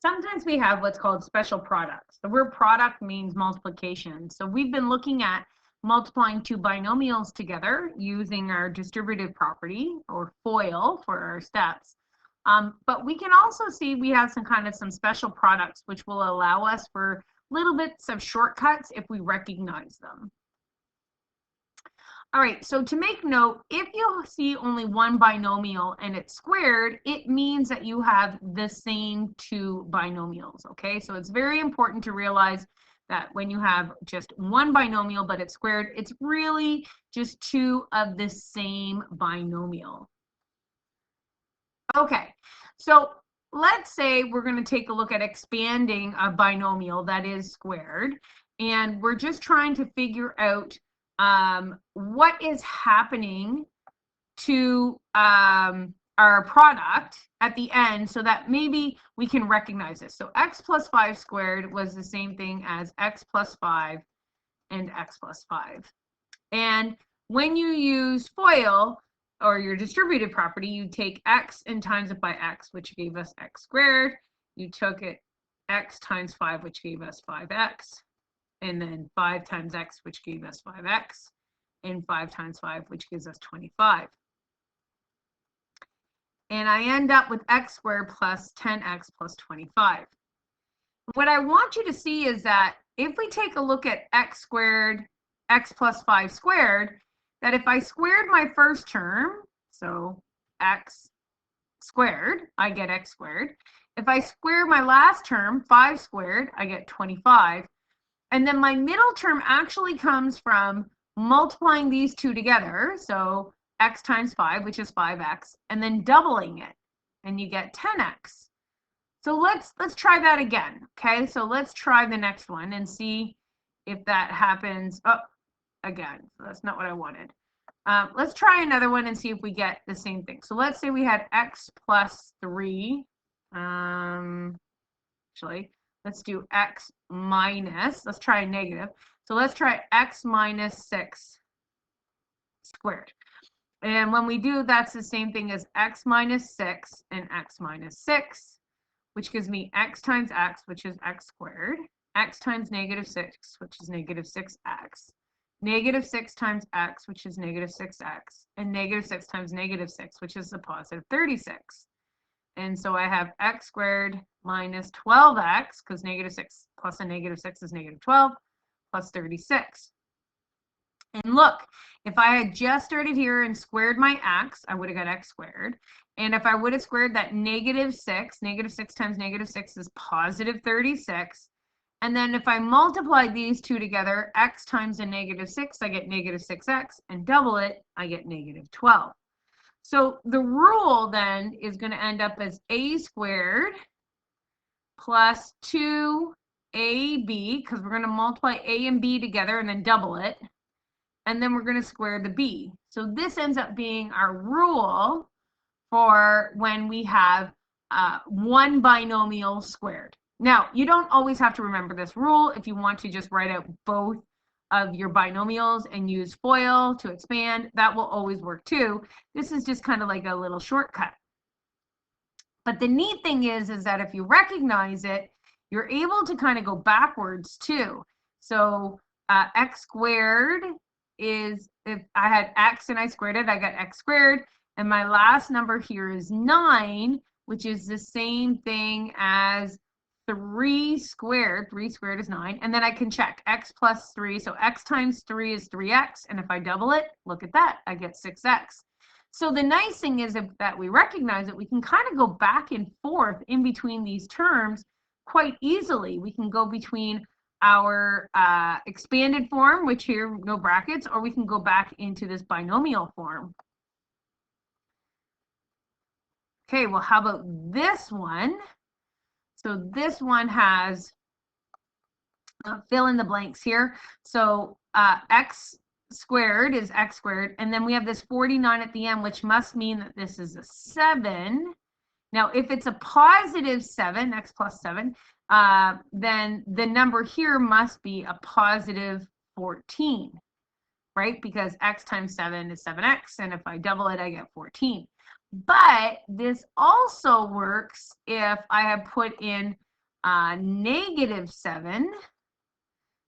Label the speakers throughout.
Speaker 1: sometimes we have what's called special products. The word product means multiplication. So we've been looking at multiplying two binomials together using our distributive property or FOIL for our steps. But we can also see we have some special products which will allow us for little bits of shortcuts if we recognize them. All right, so to make note, if you see only one binomial and it's squared, it means that you have the same two binomials, okay? So it's very important to realize that when you have just one binomial but it's squared, it's really just two of the same binomial. Okay, so let's say we're going to take a look at expanding a binomial that is squared, and we're just trying to figure out what is happening to our product at the end so that maybe we can recognize this. So x plus 5 squared was the same thing as x plus 5 and x plus 5. And when you use FOIL or your distributive property, you take x and times it by x, which gave us x squared. You took it x times 5, which gave us 5x. And then 5 times x, which gave us 5x, and 5 times 5, which gives us 25. And I end up with x squared plus 10x plus 25. What I want you to see is that if we take a look at x squared, x plus 5 squared, that if I squared my first term, so x squared, I get x squared. If I square my last term, 5 squared, I get 25. And then my middle term actually comes from multiplying these two together. So x times 5, which is 5x, and then doubling it, and you get 10x. So let's try that again. Okay, so let's try the next one and see if that happens. Oh, again, so that's not what I wanted. Let's try another one and see if we get the same thing. So let's say we had x plus 3. Actually, let's do x minus, let's try a negative. So let's try x minus 6 squared. And when we do, that's the same thing as x minus 6 and x minus 6, which gives me x times x, which is x squared, x times negative 6, which is negative 6x, negative 6 times x, which is negative 6x, and negative 6 times negative 6, which is a positive 36. And so I have x squared minus 12x, because negative 6 plus a negative 6 is negative 12, plus 36. And look, if I had just started here and squared my x, I would have got x squared. And if I would have squared that negative 6 times negative 6 is positive 36. And then if I multiply these two together, x times a negative 6, I get negative 6x, and double it, I get negative 12. So the rule then is going to end up as a squared plus 2ab, because we're going to multiply a and b together and then double it. And then we're going to square the b. So this ends up being our rule for when we have one binomial squared. Now, you don't always have to remember this rule. If you want to just write out both of your binomials and use FOIL to expand, that will always work too. This is just kind of like a little shortcut. But the neat thing is that if you recognize it, you're able to kind of go backwards too. So x squared is, if I had x and I squared it, I got x squared. And my last number here is 9, which is the same thing as 3 squared. 3 squared is 9. And then I can check x plus 3. So x times 3 is 3x. And if I double it, look at that, I get 6x. So the nice thing is that we recognize that we can kind of go back and forth in between these terms quite easily. We can go between our expanded form, which here, no brackets, or we can go back into this binomial form. Okay, well, how about this one? So this one has, fill in the blanks here. So x squared is x squared, and then we have this 49 at the end, which must mean that this is a 7. Now, if it's a positive 7, x plus 7, then the number here must be a positive 14, right? Because x times 7 is 7x, and if I double it, I get 14. But this also works if I have put in -7,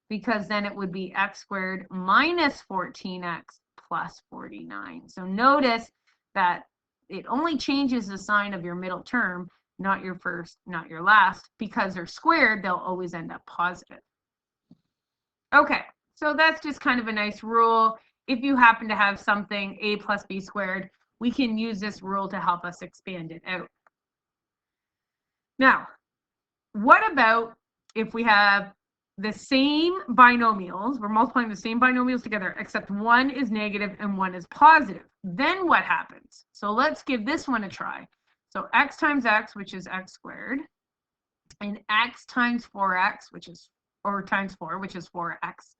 Speaker 1: because then it would be x squared minus 14x plus 49. So notice that it only changes the sign of your middle term, not your first, not your last. Because they're squared, they'll always end up positive. Okay, so that's just kind of a nice rule. If you happen to have something a plus b squared, we can use this rule to help us expand it out. Now, what about if we have the same binomials, we're multiplying the same binomials together, except one is negative and one is positive? Then what happens? So let's give this one a try. So x times x, which is x squared, and x times 4x, which is, or times 4, which is 4x,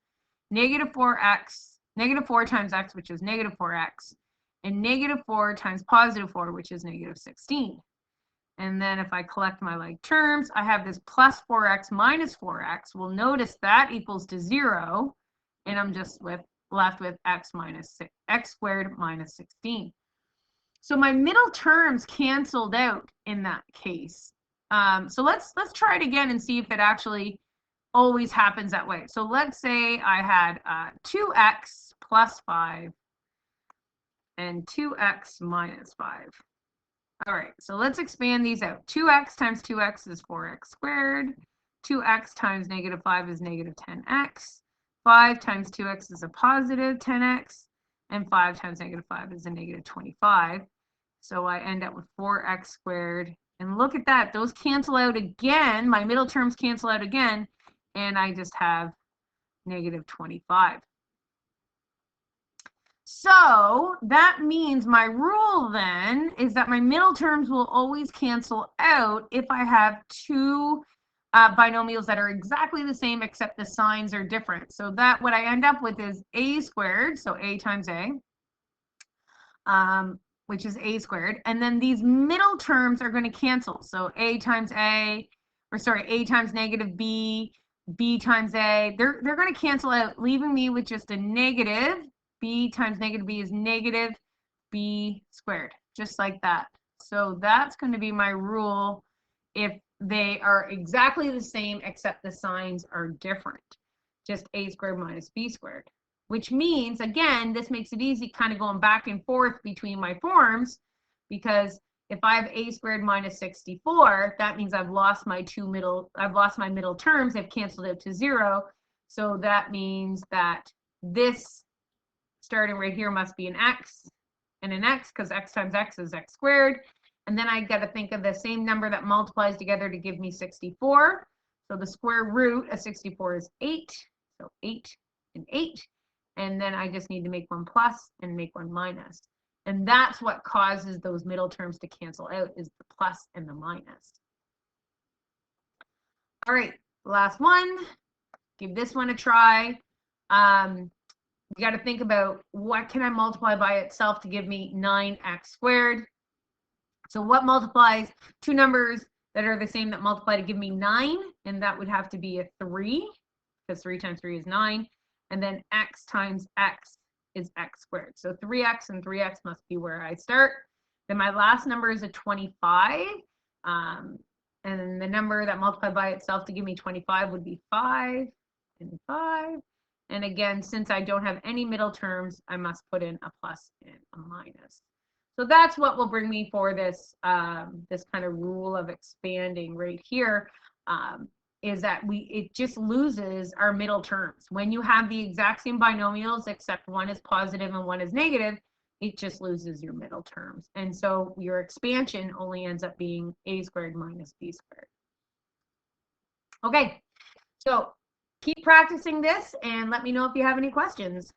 Speaker 1: negative 4x, negative 4 times x, which is negative 4x, and negative 4 times positive 4, which is negative 16. And then if I collect my like terms, I have this plus 4x minus 4x. Well, notice that equals to 0, and I'm just left with x squared minus 16. So my middle terms canceled out in that case. So let's try it again and see if it actually always happens that way. So let's say I had 2x plus 5 and 2x minus 5. All right, so let's expand these out. 2x times 2x is 4x squared. 2x times negative 5 is negative 10x. 5 times 2x is a positive 10x. And 5 times negative 5 is a negative 25. So I end up with 4x squared. And look at that. Those cancel out again. My middle terms cancel out again. And I just have negative 25. So that means my rule then is that my middle terms will always cancel out if I have two binomials that are exactly the same except the signs are different. So that what I end up with is a squared, so a times a, which is a squared. And then these middle terms are going to cancel. So a times a, or sorry, a times negative b, b times a, they're going to cancel out, leaving me with just a negative. B times negative b is negative b squared, just like that. So that's going to be my rule if they are exactly the same except the signs are different. Just a squared minus b squared, which means, again, this makes it easy kind of going back and forth between my forms, because if I have a squared minus 64, that means I've lost my middle terms. They've canceled out to 0. So that means that this starting right here must be an x and an x, because x times x is x squared. And then I got to think of the same number that multiplies together to give me 64. So the square root of 64 is 8. So 8 and 8. And then I just need to make one plus and make one minus. And that's what causes those middle terms to cancel out, is the plus and the minus. All right, last one. Give this one a try. You got to think about, what can I multiply by itself to give me 9x squared? So what multiplies two numbers that are the same that multiply to give me 9? And that would have to be a 3, because 3 times 3 is 9. And then x times x is x squared. So 3x and 3x must be where I start. Then my last number is a 25. And then the number that multiplied by itself to give me 25 would be 5 and 5. And again, since I don't have any middle terms, I must put in a plus and a minus. So that's what will bring me for this, this kind of rule of expanding right here, is that it just loses our middle terms. When you have the exact same binomials, except one is positive and one is negative, it just loses your middle terms. And so your expansion only ends up being a squared minus b squared. Okay, so keep practicing this and let me know if you have any questions.